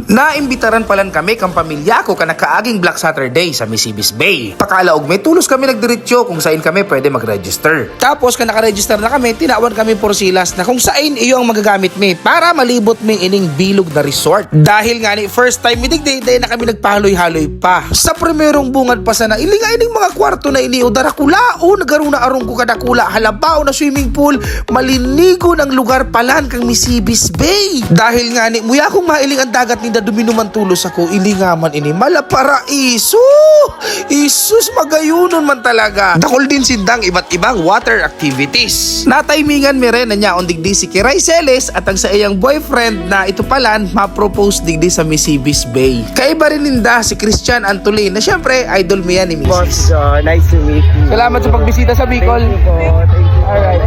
Naimbitaran palan kami kang pamilya ko ka nakaaging Black Saturday sa Misibis Bay. Pakalaog may tulos kami nagdiretso kung saan kami pwede mag-register. Tapos ka nakaregister na kami, tinawan kami Porsilas na kung saan iyo ang magagamit mi para malibot mi ining bilog na resort. Dahil nga ni first time midigday dahil na kami nagpahaloy-haloy pa. Sa primerong bungad pa sana ilinga ining mga kwarto na iniyo darakulaon nagaro na arong ko kadakula halabaw na swimming pool malinigo ng lugar palan kang Misibis Bay. Dahil nga ni muya kong mailing ang dagat ni duminuman tulos ako ilingaman ini malaparaiso. Isus magayunon man talaga. Dakol din sindang iba't ibang water activities. Nataymingan mi rin na niya on digdi si Kiray Celes at ang sa iyang boyfriend na ito palan ma-propose digdi sa Misibis Bay. Kaiba rin ninda si Christian Antolin na syempre idol mo yan ni Mrs. Nice to meet you. Salamat sa pagbisita sa Bicol. Thank you po. Thank you. Alright.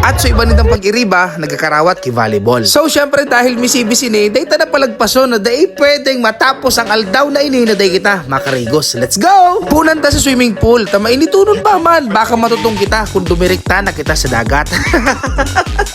At sa iba nitang pag-iriba, nagkakarawat ki volleyball. So syempre dahil Misibis ini, day ta na palagpaso na day pwedeng matapos ang aldaw na ini na day kita makarigos. Let's go! Punan ta sa swimming pool, tama initunon pa man, baka matutong kita kung dumirikta na kita sa dagat.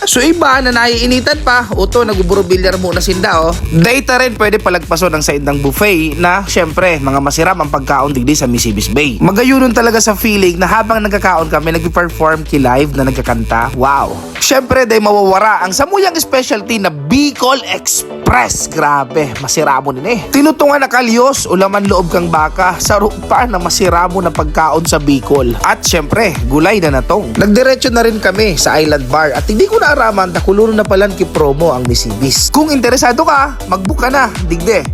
So iba na naiinitan pa, uto naguburo-bilyar muna sinda oh. Day ta rin pwede palagpaso ng saindang buffet na syempre mga masiram ang pagkaon digdi sa Misibis Bay. Magayunon talaga sa feeling na habang nagkakaon kami nag-perform ki live na nagkakanta. Wow! Syempre, day mawawara ang samuyang specialty na Bicol Express. Grabe, masiramo din eh. Tinutungan na kalyos, ulaman loob kang baka, sarap pa na masiramo na pagkaon sa Bicol. At syempre, gulay na natong. Nagdiretso na rin kami sa Island Bar at hindi ko naaraman na kuluno na palan ki promo ang Misibis. Kung interesado ka, mag-book ka na, digde.